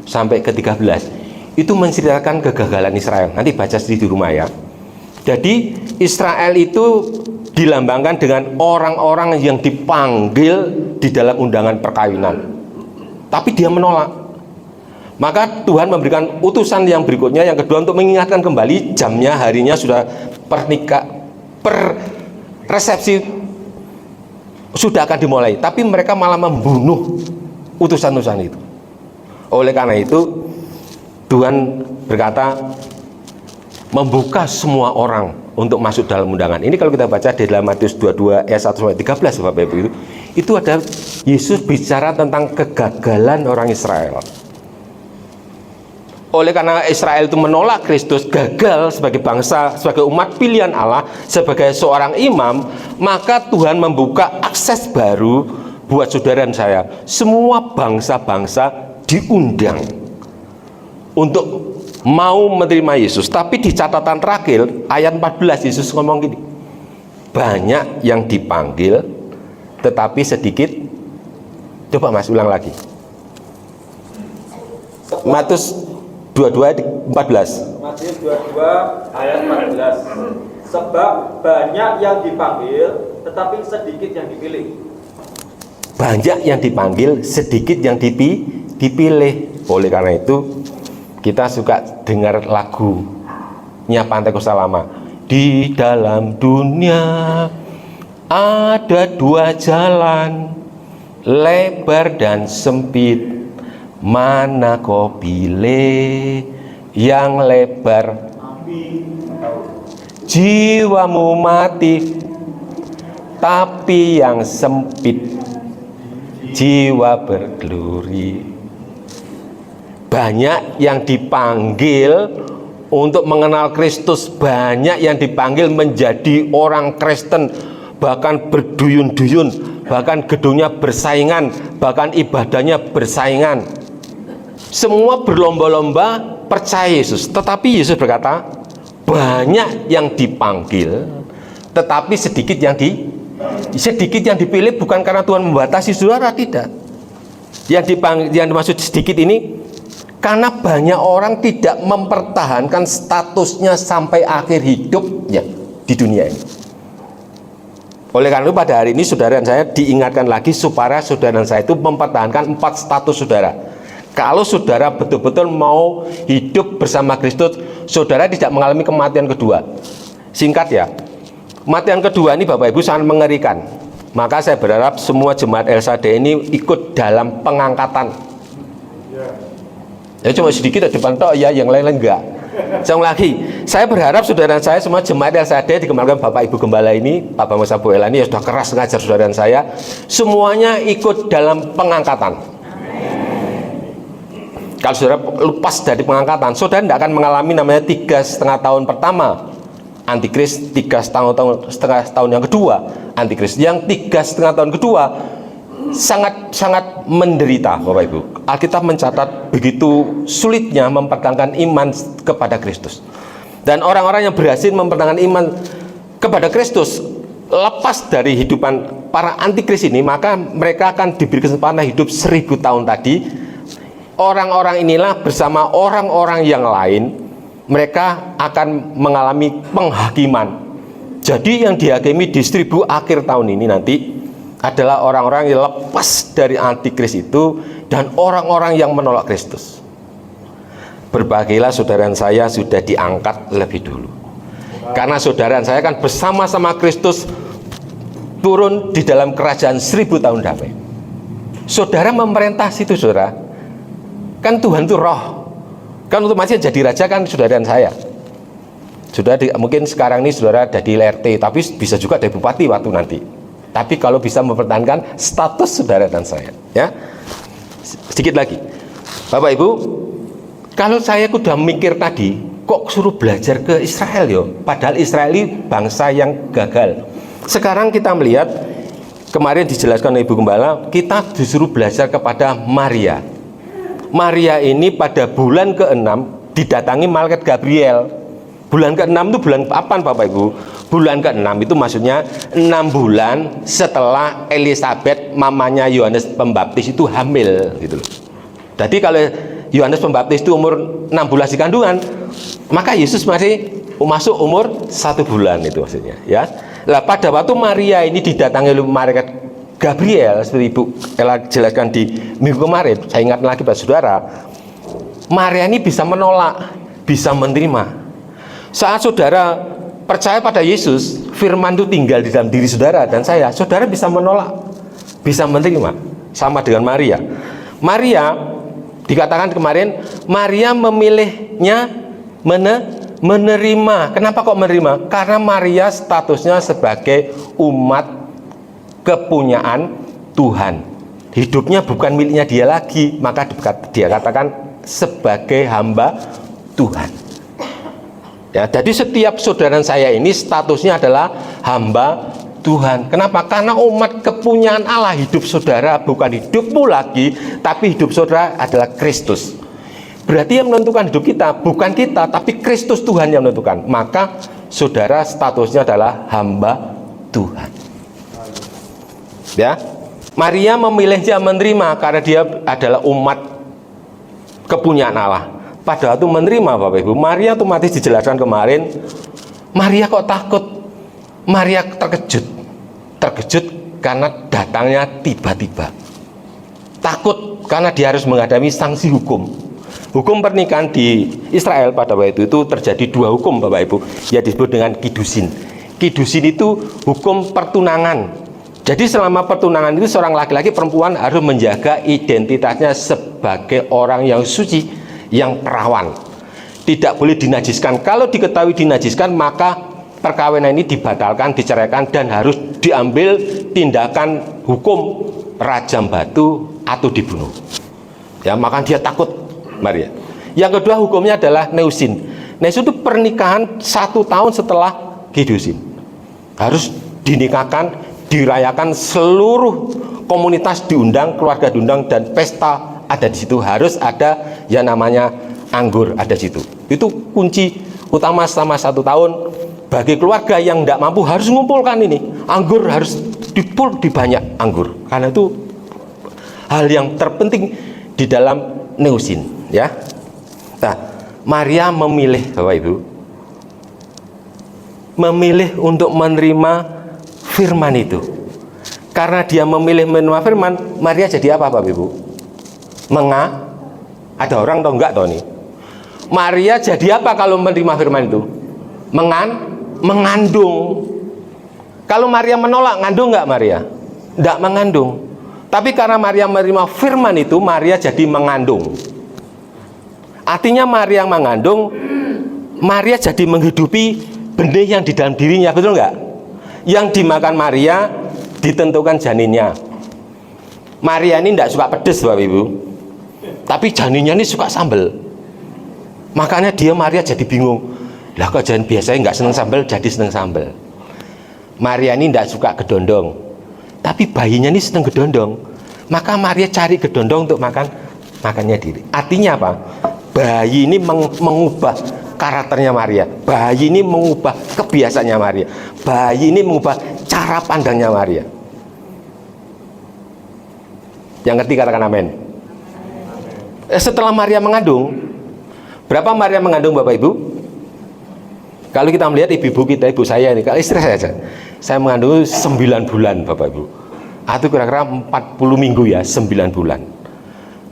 S1: sampai ke 13 itu menceritakan kegagalan Israel. Nanti baca sendiri di rumah ya. Jadi Israel itu dilambangkan dengan orang-orang yang dipanggil di dalam undangan perkawinan, tapi dia menolak. Maka Tuhan memberikan utusan yang berikutnya, yang kedua, untuk mengingatkan kembali jamnya, harinya sudah resepsi sudah akan dimulai, tapi mereka malah membunuh utusan-utusan itu. Oleh karena itu Tuhan berkata membuka semua orang untuk masuk dalam undangan. Ini kalau kita baca di dalam Matius 22 ayat 1 sampai 13 Bapak Ibu, itu ada Yesus bicara tentang kegagalan orang Israel. Oleh karena Israel itu menolak Kristus, gagal sebagai bangsa, sebagai umat pilihan Allah, sebagai seorang imam, maka Tuhan membuka akses baru buat saudara dan saya. Semua bangsa-bangsa diundang untuk mau menerima Yesus. Tapi di catatan terakhir ayat 14 Yesus ngomong gini, banyak yang dipanggil tetapi sedikit. Coba Mas ulang lagi. Matius 22 ayat 14.
S2: Matius 22 ayat 14. Sebab banyak yang dipanggil, tetapi sedikit yang dipilih.
S1: Banyak yang dipanggil, sedikit yang dipilih. Oleh karena itu kita suka dengar lagunya Pantai Kosta Lama. Di dalam dunia ada dua jalan, lebar dan sempit. Mana kau pilih? Yang lebar Jiwamu mati, tapi yang sempit jiwa berglori. Banyak yang dipanggil untuk mengenal Kristus, banyak yang dipanggil menjadi orang Kristen, bahkan berduyun-duyun, bahkan gedungnya bersaingan, bahkan ibadahnya bersaingan. Semua berlomba-lomba percaya Yesus, tetapi Yesus berkata, banyak yang dipanggil, tetapi sedikit yang dipilih, bukan karena Tuhan membatasi saudara, tidak. Yang dimaksud sedikit ini karena banyak orang tidak mempertahankan statusnya sampai akhir hidupnya di dunia ini. Oleh karena itu pada hari ini saudara dan saya diingatkan lagi supaya saudara dan saya itu mempertahankan 4 status saudara. Kalau saudara betul-betul mau hidup bersama Kristus, saudara tidak mengalami kematian kedua. Singkat ya, kematian kedua ini Bapak Ibu sangat mengerikan. Maka saya berharap semua jemaat El Shaddai ini ikut dalam pengangkatan. Ya cuma sedikit di depan tok ya, yang lain enggak. Sekali lagi, saya berharap saudara dan saya semua jemaat El Shaddai dikembangkan Bapak Ibu Gembala ini, Pak Bambang Sabuela ini yang sudah keras mengajar saudara dan saya, semuanya ikut dalam pengangkatan. Kalau saudara lepas dari pengangkatan, saudara tidak akan mengalami namanya 3,5 tahun pertama antikris, 3,5 tahun yang kedua antikris. Yang 3,5 tahun kedua sangat menderita Bapak Ibu. Alkitab mencatat begitu sulitnya mempertahankan iman kepada Kristus. Dan orang-orang yang berhasil mempertahankan iman kepada Kristus lepas dari hidupan para antikris ini, maka mereka akan diberi kesempatan hidup 1000 tahun tadi. Orang-orang inilah bersama orang-orang yang lain, mereka akan mengalami penghakiman. Jadi yang dihakimi di 1000 akhir tahun ini nanti adalah orang-orang yang lepas dari antikris itu dan orang-orang yang menolak Kristus. Berbahagialah saudara dan saya sudah diangkat lebih dulu, karena saudara dan saya akan bersama-sama Kristus turun di dalam kerajaan 1000 tahun damai. Saudara memerintah situ saudara, kan Tuhan itu roh, kan otomatis jadi raja kan saudara dan saya. Mungkin sekarang ini saudara jadi RT, tapi bisa juga jadi bupati waktu nanti. Tapi kalau bisa mempertahankan status saudara dan saya, ya. Sedikit lagi, Bapak Ibu, kalau saya sudah mikir tadi, kok suruh belajar ke Israel yo? Padahal Israel ini bangsa yang gagal. Sekarang kita melihat, kemarin dijelaskan oleh Ibu Gembala, kita disuruh belajar kepada Maria. Maria ini pada bulan ke-6 didatangi malaikat Gabriel. Bulan ke-6 itu bulan apa Bapak Ibu? Bulan ke-6 itu maksudnya 6 bulan setelah Elizabeth mamanya Yohanes Pembaptis itu hamil gitu loh. Jadi kalau Yohanes Pembaptis itu umur 6 bulan di kandungan, maka Yesus masih masuk umur 1 bulan itu maksudnya ya. Lah pada waktu Maria ini didatangi oleh malaikat Gabriel seperti Ibu Ella jelaskan di minggu kemarin, saya ingat lagi Pak Saudara, Maria ini bisa menolak, bisa menerima. Saat saudara percaya pada Yesus, firman itu tinggal di dalam diri saudara dan saya, saudara bisa menolak, bisa menerima. Sama dengan Maria. Maria dikatakan kemarin, Maria memilihnya menerima. Kenapa kok menerima? Karena Maria statusnya sebagai umat kepunyaan Tuhan. Hidupnya bukan miliknya dia lagi, maka dia katakan sebagai hamba Tuhan. Ya, jadi setiap saudara saya ini statusnya adalah hamba Tuhan. Kenapa? Karena umat kepunyaan Allah. Hidup saudara bukan hidupmu lagi, tapi hidup saudara adalah Kristus. Berarti yang menentukan hidup kita bukan kita, tapi Kristus Tuhan yang menentukan. Maka saudara statusnya adalah hamba Tuhan. Ya, Maria memilihnya menerima karena dia adalah umat kepunyaan Allah. Pada waktu menerima Bapak Ibu, Maria otomatis dijelaskan kemarin, Maria kok takut? Maria terkejut karena datangnya tiba-tiba. Takut karena dia harus menghadapi sanksi hukum. Hukum pernikahan di Israel pada waktu itu terjadi 2 hukum Bapak Ibu, yang disebut dengan kidusin. Kidusin itu hukum pertunangan. Jadi selama pertunangan itu seorang laki-laki perempuan harus menjaga identitasnya sebagai orang yang suci, yang perawan. tidak boleh dinajiskan. Kalau diketahui dinajiskan, maka perkawinan ini dibatalkan, diceraikan, dan harus diambil tindakan hukum rajam batu atau dibunuh. Ya, maka dia takut Maria. Yang kedua hukumnya adalah neusin. Neusin itu pernikahan 1 tahun setelah Hidusin. Harus dinikahkan, dirayakan, seluruh komunitas diundang, keluarga diundang, dan pesta ada di situ. Harus ada yang namanya anggur ada di situ. Itu kunci utama selama 1 tahun. Bagi keluarga yang tidak mampu harus mengumpulkan ini anggur, harus dipul di banyak anggur, karena itu hal yang terpenting di dalam neusin, ya. Nah, Maria memilih, Bapak Ibu, memilih untuk menerima firman itu. Karena dia memilih menerima firman, Maria jadi apa, Bapak Ibu? Ada orang atau enggak tahu nih? Maria jadi apa kalau menerima firman itu? Mengandung. Kalau Maria menolak, ngandung enggak Maria? Enggak mengandung. Tapi karena Maria menerima firman itu, Maria jadi mengandung. Artinya Maria mengandung, Maria jadi menghidupi benih yang di dalam dirinya, betul enggak? Yang dimakan Maria ditentukan janinnya. Maria ini enggak suka pedes, Bapak Ibu. Tapi janinnya ini suka sambal. Makanya Maria jadi bingung. Lah kok janin biasanya enggak seneng sambal, jadi seneng sambal. Maria ini enggak suka gedondong. Tapi bayinya ini seneng gedondong. Maka Maria cari gedondong untuk makannya diri. Artinya apa? Bayi ini mengubah karakternya Maria. Bayi ini mengubah kebiasaannya Maria. Bayi ini mengubah cara pandangnya Maria. Yang ngerti katakan amin. Setelah Maria mengandung, berapa Maria mengandung, Bapak Ibu? Kalau kita melihat ibu-ibu kita, ibu saya ini, kalau istri saya mengandung 9 bulan, Bapak Ibu. Atau kira-kira 40 minggu ya, 9 bulan.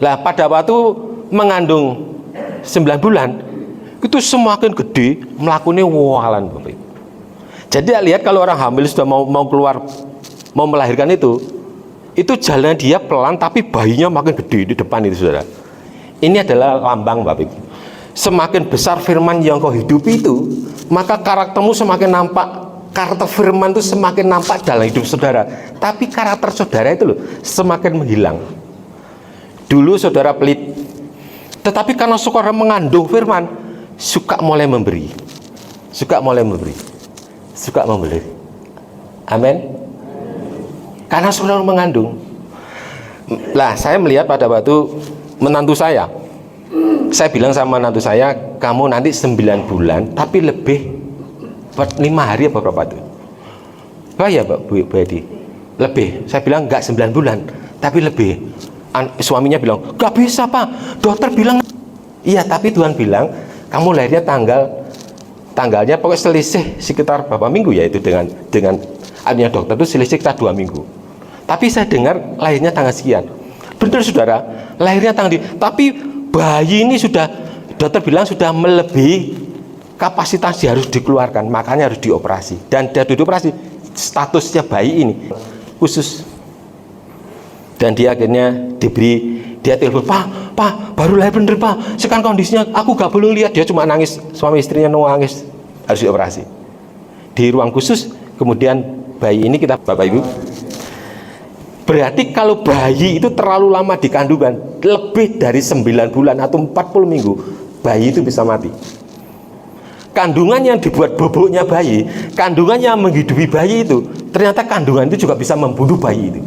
S1: Lah pada waktu mengandung 9 bulan, itu semakin gede, melakukannya walan, Bapak Ibu. Jadi lihat kalau orang hamil sudah mau keluar, mau melahirkan itu jalan dia pelan, tapi bayinya makin gede di depan itu, saudara. Ini adalah lambang, Bapak Ibu. Semakin besar firman yang kau hidupi itu, maka karaktermu semakin nampak. Karakter firman itu semakin nampak dalam hidup saudara. Tapi karakter saudara itu loh semakin menghilang. Dulu saudara pelit, tetapi karena saudara mengandung firman, suka mulai memberi. Suka mulai memberi. Suka memberi. Amin. Karena saudara mengandung. Lah saya melihat pada waktu menantu saya bilang sama menantu saya, kamu nanti 9 bulan, tapi lebih 5 hari apa berapa itu? Oh ya Pak, Bu Edi, lebih. Saya bilang enggak 9 bulan, tapi lebih. Suaminya bilang, enggak bisa Pak, dokter bilang. Iya, tapi Tuhan bilang, kamu lahirnya tanggalnya pokoknya selisih sekitar berapa minggu ya itu dengan artinya dokter itu selisih sekitar 2 minggu. Tapi saya dengar lahirnya tanggal sekian. Benar saudara, lahirnya tanggal tapi bayi ini sudah, dokter bilang sudah melebihi kapasitas dia harus dikeluarkan, makanya harus dioperasi. Dan dia dioperasi, statusnya bayi ini khusus. Dan dia akhirnya dia telepon, Pak, baru lahir bener Pak, sekarang kondisinya aku gak boleh lihat. Dia cuma nangis, suami istrinya nangis, harus dioperasi. Di ruang khusus, kemudian bayi ini kita, Bapak Ibu, berarti kalau bayi itu terlalu lama di kandungan, lebih dari 9 bulan atau 40 minggu, bayi itu bisa mati. Kandungan yang dibuat boboknya bayi, kandungan yang menghidupi bayi itu, ternyata kandungan itu juga bisa membunuh bayi itu.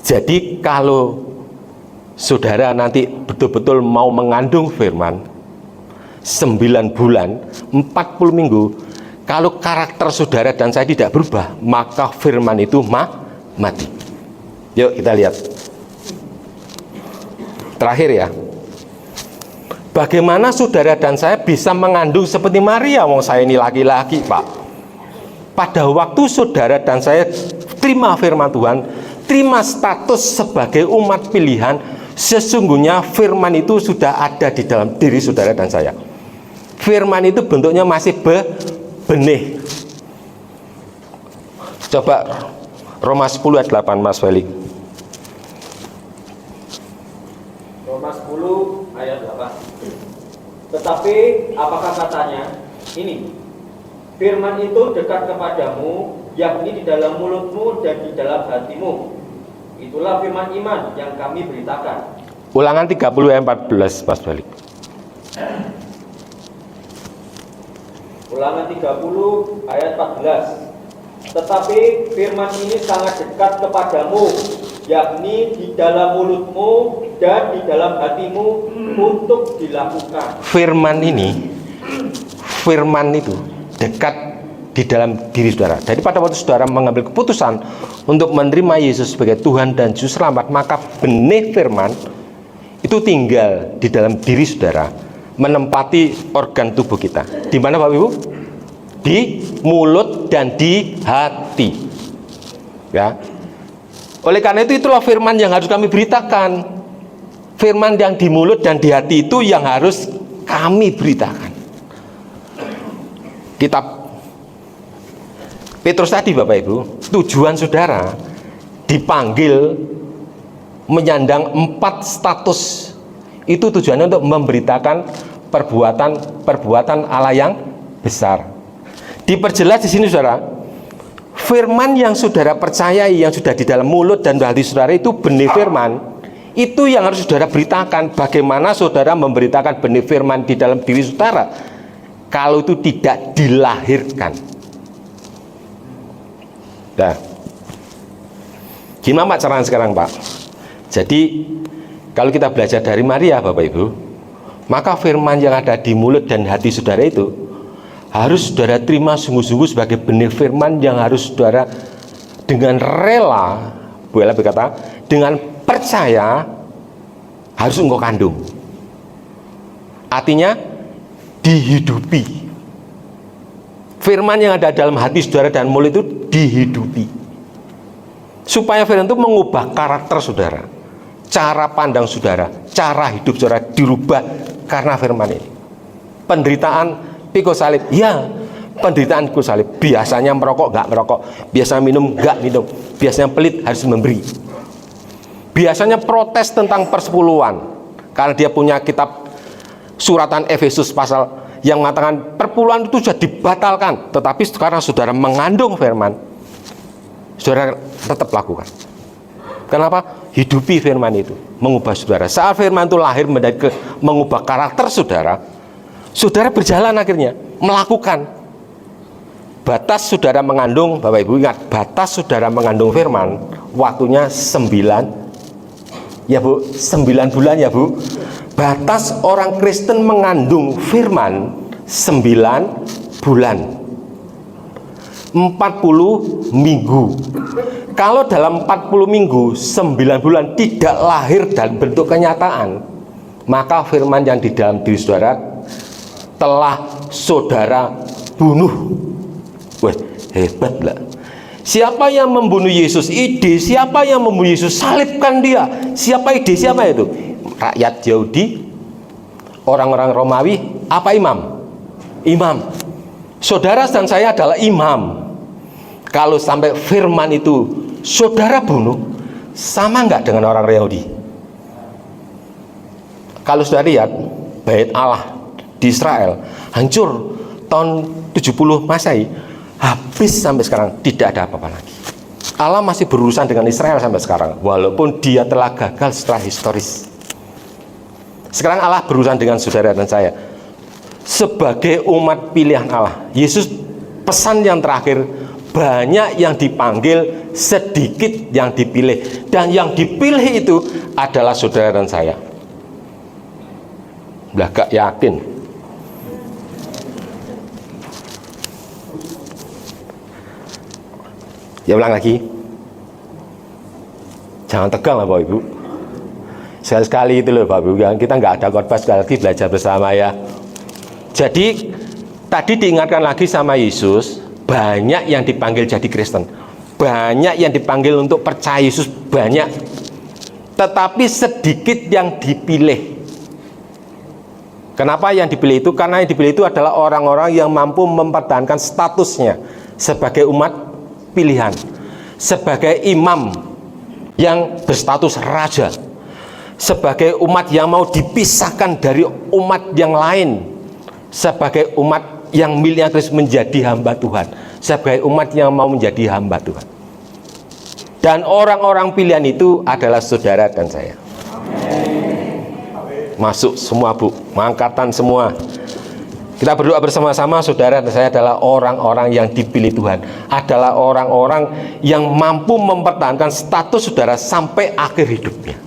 S1: Jadi kalau saudara nanti betul-betul mau mengandung firman 9 bulan, 40 minggu, kalau karakter saudara dan saya tidak berubah, maka firman itu mati. Yuk kita lihat. Terakhir ya. Bagaimana saudara dan saya bisa mengandung seperti Maria? Wong saya ini laki-laki, Pak. Pada waktu saudara dan saya terima firman Tuhan, terima status sebagai umat pilihan, sesungguhnya firman itu sudah ada di dalam diri saudara dan saya. Firman itu bentuknya masih benih. Coba Roma 10 ayat 8, Mas Felix.
S2: Roma 10 ayat 8. Tetapi apakah katanya? Ini, firman itu dekat kepadamu, yakni di dalam mulutmu dan di dalam hatimu. Itulah firman iman yang kami beritakan.
S1: Ulangan 30 ayat 14 pas balik.
S2: Ulangan 30 ayat 14. Tetapi firman ini sangat dekat kepadamu, yakni di dalam mulutmu dan di dalam hatimu untuk dilakukan.
S1: Firman itu dekat di dalam diri saudara. Jadi pada waktu saudara mengambil keputusan untuk menerima Yesus sebagai Tuhan dan Juru Selamat, maka benih firman itu tinggal di dalam diri saudara, menempati organ tubuh kita. Di mana Bapak Ibu? Di mulut dan di hati. Ya. Oleh karena itu, itulah firman yang harus kami beritakan. Firman yang di mulut dan di hati itu yang harus kami beritakan. Kitab Petrus tadi Bapak Ibu, tujuan saudara dipanggil menyandang 4 status. Itu tujuannya untuk memberitakan perbuatan Allah yang besar. Diperjelas di sini saudara, firman yang saudara percayai, yang sudah di dalam mulut dan hati saudara itu benih firman. Itu yang harus saudara beritakan. Bagaimana saudara memberitakan benih firman di dalam diri saudara kalau itu tidak dilahirkan? Nah, gimana caranya sekarang Pak? Jadi kalau kita belajar dari Maria Bapak Ibu, maka firman yang ada di mulut dan hati saudara itu harus saudara terima sungguh-sungguh sebagai benih firman yang harus saudara dengan rela, boleh berkata, dengan percaya harus engkau kandung. Artinya dihidupi. Firman yang ada dalam hati saudara dan mulut itu dihidupi. Supaya firman itu mengubah karakter saudara, cara pandang saudara, cara hidup saudara dirubah karena firman ini. Penderitaan pikul salib, ya, penderitaan pikul salib. Biasanya merokok, nggak merokok. Biasanya minum, nggak minum. Biasanya pelit, harus memberi. Biasanya protes tentang persepuluhan, karena dia punya kitab suratan Efesus pasal yang mengatakan perpuluhan itu sudah dibatalkan. Tetapi sekarang saudara mengandung firman, saudara tetap lakukan. Kenapa? Hidupi firman itu, mengubah saudara. Saat firman itu lahir menjadi mengubah karakter saudara, saudara berjalan akhirnya melakukan. Batas saudara mengandung, Bapak Ibu ingat, batas saudara mengandung firman waktunya 9 ya Bu, 9 bulan ya Bu. Batas orang Kristen mengandung firman 9 bulan, 40 minggu. Kalau dalam 40 minggu 9 bulan tidak lahir dalam bentuk kenyataan, maka firman yang di dalam diri saudara telah saudara bunuh. Wah, hebat lah. Siapa yang membunuh Yesus? Ide siapa yang membunuh Yesus? Salibkan dia. Siapa ide siapa itu? Rakyat Yahudi, orang-orang Romawi, apa imam? Imam. Saudara dan saya adalah imam. Kalau sampai firman itu saudara bunuh, sama nggak dengan orang Yahudi? Kalau sudah lihat bait Allah di Israel hancur tahun 70 Masehi, habis sampai sekarang tidak ada apa-apa lagi. Allah masih berurusan dengan Israel sampai sekarang, walaupun dia telah gagal setelah historis. Sekarang Allah berurusan dengan saudara dan saya sebagai umat pilihan Allah. Yesus pesan yang terakhir, banyak yang dipanggil, sedikit yang dipilih. Dan yang dipilih itu adalah saudara dan saya. Udah gak yakin. Ya ulang lagi. Jangan tegang lah Bapak Ibu. Sekali-sekali itu loh Bapak Ibu, kita nggak ada khotbah, sekali lagi belajar bersama ya. Jadi tadi diingatkan lagi sama Yesus, banyak yang dipanggil jadi Kristen, banyak yang dipanggil untuk percaya Yesus, banyak, tetapi sedikit yang dipilih. Kenapa yang dipilih itu? Karena yang dipilih itu adalah orang-orang yang mampu mempertahankan statusnya sebagai umat pilihan, sebagai imam yang berstatus raja, sebagai umat yang mau dipisahkan dari umat yang lain sebagai umat yang miliknya Kristus menjadi hamba Tuhan, sebagai umat yang mau menjadi hamba Tuhan. Dan orang-orang pilihan itu adalah saudara dan saya. Masuk semua Bu, angkatan semua. Kita berdoa bersama-sama, saudara dan saya adalah orang-orang yang dipilih Tuhan, adalah orang-orang yang mampu mempertahankan status saudara sampai akhir hidupnya.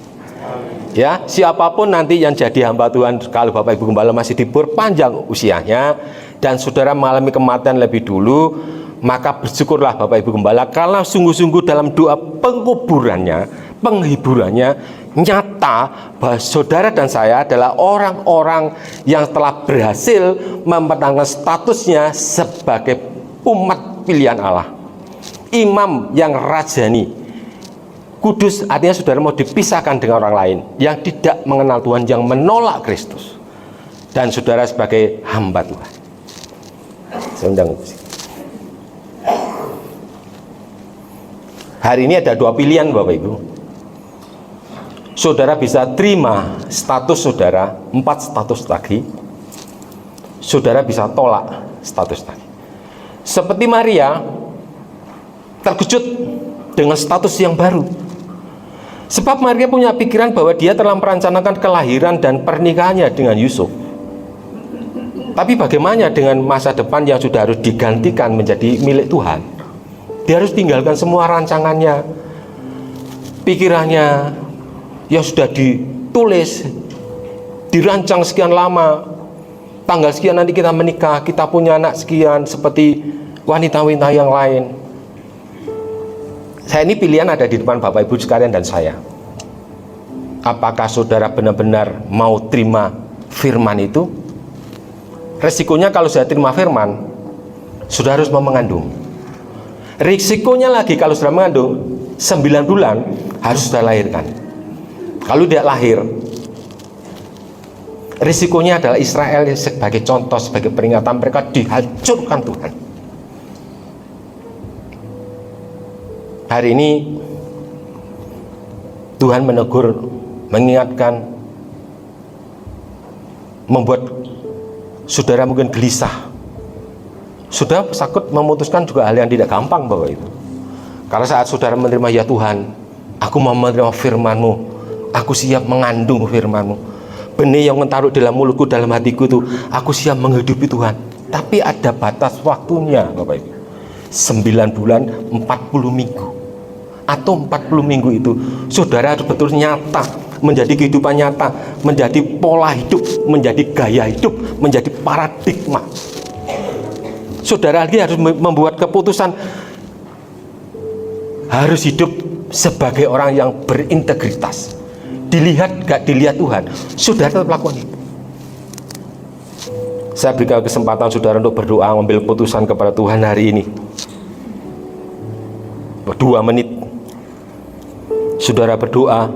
S1: Ya, siapapun nanti yang jadi hamba Tuhan, kalau Bapak Ibu Gembala masih diperpanjang usianya dan saudara mengalami kematian lebih dulu, maka bersyukurlah Bapak Ibu Gembala, kalau sungguh-sungguh dalam doa penguburannya, penghiburannya nyata bahwa saudara dan saya adalah orang-orang yang telah berhasil mempertahankan statusnya sebagai umat pilihan Allah, imam yang rajani, kudus. Artinya saudara mau dipisahkan dengan orang lain yang tidak mengenal Tuhan, yang menolak Kristus, dan saudara sebagai hamba Tuhan. Saya undang. Hari ini ada dua pilihan Bapak Ibu. Saudara bisa terima status saudara, 4 status lagi. Saudara bisa tolak status tadi. Seperti Maria terkejut dengan status yang baru. Sebab Maria punya pikiran bahwa dia telah merencanakan kelahiran dan pernikahannya dengan Yusuf. Tapi bagaimana dengan masa depan yang sudah harus digantikan menjadi milik Tuhan? Dia harus tinggalkan semua rancangannya, pikirannya yang sudah ditulis, dirancang sekian lama. Tanggal sekian nanti kita menikah, kita punya anak sekian, seperti wanita-wanita yang lain. Saya ini pilihan ada di depan Bapak Ibu sekalian dan saya. Apakah saudara benar-benar mau terima firman itu? Resikonya kalau saya terima firman, saudara harus mau mengandung. Risikonya lagi kalau sudah mengandung 9 bulan harus sudah lahirkan. Kalau tidak lahir, risikonya adalah Israel sebagai contoh, sebagai peringatan, mereka dihancurkan Tuhan. Hari ini Tuhan menegur, mengingatkan, membuat saudara mungkin gelisah. Saudara takut memutuskan juga hal yang tidak gampang Bapak Ibu. Karena saat saudara menerima, ya Tuhan, aku mau menerima firman-Mu, aku siap mengandung firman-Mu. Benih yang taruh dalam mulutku, dalam hatiku itu, aku siap menghidupi Tuhan. Tapi ada batas waktunya Bapak Ibu. 9 bulan 40 minggu. Atau 40 minggu itu saudara harus betul nyata, menjadi kehidupan nyata, menjadi pola hidup, menjadi gaya hidup, menjadi paradigma. Saudara lagi harus membuat keputusan, harus hidup sebagai orang yang berintegritas. Dilihat gak dilihat Tuhan, saudara tetap lakukan itu. Saya berikan kesempatan saudara untuk berdoa, mengambil keputusan kepada Tuhan hari ini. 2 menit saudara berdoa,